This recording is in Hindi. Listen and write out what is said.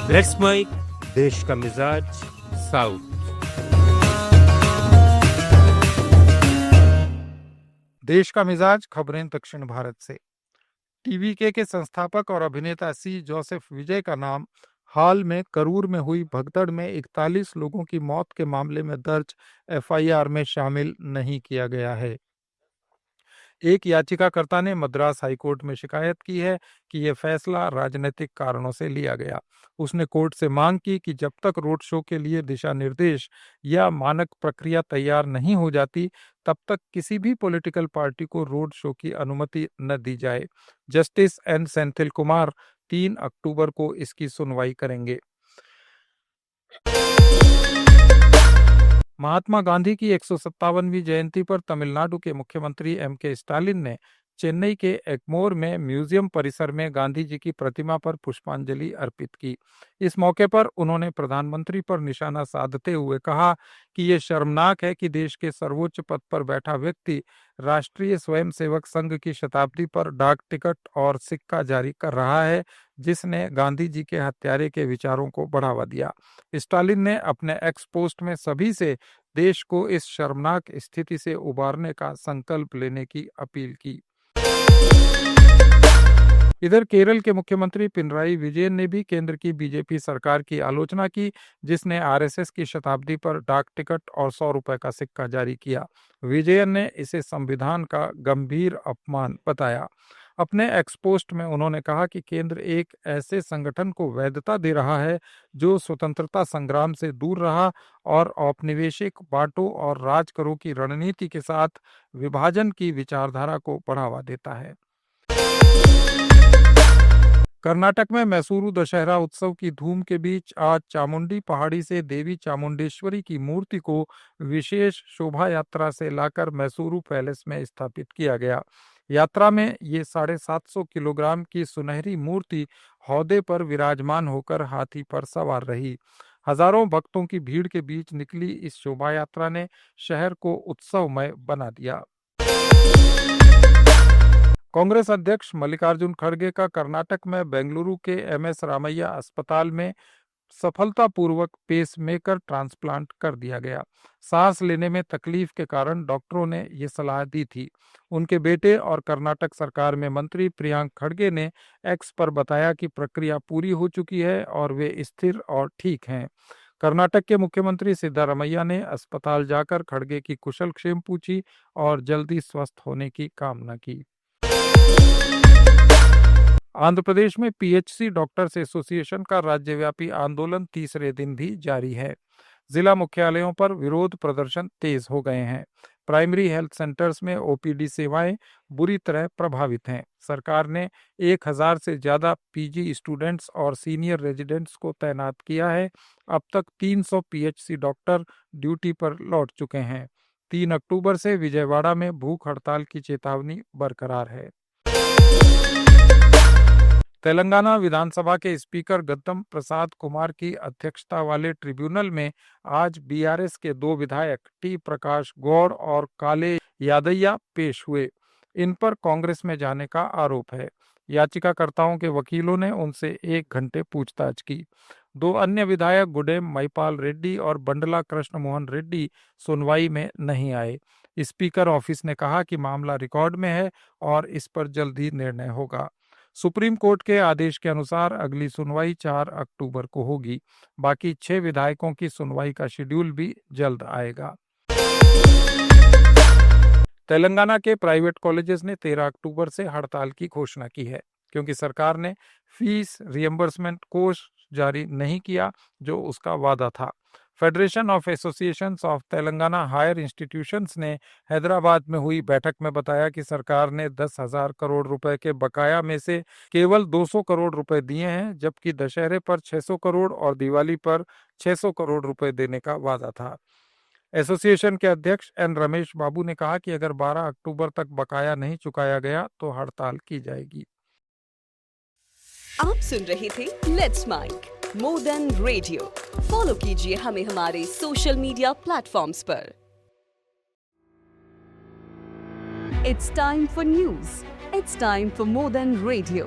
लेट्स माइक देश का मिजाज साउथ। देश का मिजाज खबरें दक्षिण भारत से। टीवीके के संस्थापक और अभिनेता सी जोसेफ विजय का नाम हाल में करूर में हुई भगदड़ में 41 लोगों की मौत के मामले में दर्ज एफआईआर में शामिल नहीं किया गया है। एक याचिकाकर्ता ने मद्रास हाईकोर्ट में शिकायत की है कि यह फैसला राजनीतिक कारणों से लिया गया। उसने कोर्ट से मांग की कि जब तक रोड शो के लिए दिशा निर्देश या मानक प्रक्रिया तैयार नहीं हो जाती, तब तक किसी भी पॉलिटिकल पार्टी को रोड शो की अनुमति न दी जाए। जस्टिस एन सेंथिल कुमार 3 अक्टूबर को इसकी सुनवाई करेंगे। महात्मा गांधी की 157वीं जयंती पर तमिलनाडु के मुख्यमंत्री एम.के. स्टालिन ने चेन्नई के एग्मोर में म्यूजियम परिसर में गांधी जी की प्रतिमा पर पुष्पांजलि अर्पित की। इस मौके पर उन्होंने प्रधानमंत्री पर निशाना साधते हुए कहा कि ये शर्मनाक है कि देश के सर्वोच्च पद पर बैठा व्यक्ति राष्ट्रीय स्वयंसेवक संघ की शताब्दी पर डाक टिकट और सिक्का जारी कर रहा है, जिसने गांधी जी के हत्यारे के विचारों को बढ़ावा दिया। स्टालिन ने अपने एक्स पोस्ट में सभी से देश को इस शर्मनाक स्थिति से उबारने का संकल्प लेने की अपील की। इधर केरल के मुख्यमंत्री पिनराई विजयन ने भी केंद्र की बीजेपी सरकार की आलोचना की, जिसने आरएसएस की शताब्दी पर डाक टिकट और 100 रुपए का सिक्का जारी किया। विजयन ने इसे संविधान का गंभीर अपमान बताया। अपने एक्स पोस्ट में उन्होंने कहा कि केंद्र एक ऐसे संगठन को वैधता दे रहा है जो स्वतंत्रता संग्राम से दूर रहा और औपनिवेशिक बांटो और राज करो की रणनीति के साथ विभाजन की विचारधारा को बढ़ावा देता है। कर्नाटक में मैसूरू दशहरा उत्सव की धूम के बीच आज चामुंडी पहाड़ी से देवी चामुंडेश्वरी की मूर्ति को विशेष शोभा यात्रा से लाकर मैसूरू पैलेस में स्थापित किया गया। यात्रा में ये 750 किलोग्राम की सुनहरी मूर्ति हौदे पर विराजमान होकर हाथी पर सवार रही। हजारों भक्तों की भीड़ के बीच निकली इस शोभा यात्रा ने शहर को उत्सवमय बना दिया। कांग्रेस अध्यक्ष मल्लिकार्जुन खड़गे का कर्नाटक में बेंगलुरु के एमएस रामैया अस्पताल में सफलतापूर्वक पेसमेकर ट्रांसप्लांट कर दिया गया। सांस लेने में तकलीफ के कारण डॉक्टरों ने ये सलाह दी थी। उनके बेटे और कर्नाटक सरकार में मंत्री प्रियांक खड़गे ने एक्स पर बताया कि प्रक्रिया पूरी हो चुकी है और वे स्थिर और ठीक हैं। कर्नाटक के मुख्यमंत्री सिद्धारमैया ने अस्पताल जाकर खड़गे की कुशलक्षेम पूछी और जल्दी स्वस्थ होने की कामना की। आंध्र प्रदेश में पीएचसी डॉक्टर्स एसोसिएशन का राज्यव्यापी आंदोलन तीसरे दिन भी जारी है। जिला मुख्यालयों पर विरोध प्रदर्शन तेज हो गए हैं। प्राइमरी हेल्थ सेंटर्स में ओपीडी सेवाएं बुरी तरह प्रभावित हैं। सरकार ने 1000 से ज्यादा पीजी स्टूडेंट्स और सीनियर रेजिडेंट्स को तैनात किया है। अब तक 300 पीएचसी डॉक्टर ड्यूटी पर लौट चुके हैं। 3 अक्टूबर से विजयवाड़ा में भूख हड़ताल की चेतावनी बरकरार है। तेलंगाना विधानसभा के स्पीकर गद्दम प्रसाद कुमार की अध्यक्षता वाले ट्रिब्यूनल में आज बीआरएस के 2 विधायक टी प्रकाश गौड़ और काले यादయ్య पेश हुए। इन पर कांग्रेस में जाने का आरोप है। याचिकाकर्ताओं के वकीलों ने उनसे 1 घंटे पूछताछ की। 2 अन्य विधायक गुडेम महिपाल रेड्डी और बंडला कृष्ण मोहन रेड्डी सुनवाई में नहीं आए। स्पीकर ऑफिस ने कहा कि मामला रिकॉर्ड में है और इस पर जल्द ही निर्णय होगा। सुप्रीम कोर्ट के आदेश के अनुसार अगली सुनवाई 4 अक्टूबर को होगी। बाकी 6 विधायकों की सुनवाई का शेड्यूल भी जल्द आएगा। तेलंगाना के प्राइवेट कॉलेजेस ने 13 अक्टूबर से हड़ताल की घोषणा की है, क्योंकि सरकार ने फीस रियम्बर्समेंट कोष जारी नहीं किया जो उसका वादा था। Federation of associations of Telangana higher institutions ने हैदराबाद में हुई बैठक में बताया कि सरकार ने 10,000 करोड़ रुपए के बकाया में से केवल 200 करोड़ रुपए दिए हैं, जबकि दशहरे पर 600 करोड़ और दिवाली पर 600 करोड़ रुपए देने का वादा था। एसोसिएशन के अध्यक्ष एन रमेश बाबू ने कहा कि अगर 12 अक्टूबर तक बकाया नहीं चुकाया गया तो हड़ताल की जाएगी। आप सुन रहे थे let's mike more than radio. Follow कीजिए हमें हमारे सोशल मीडिया प्लेटफॉर्म्स पर। It's time for news. It's time for more than radio.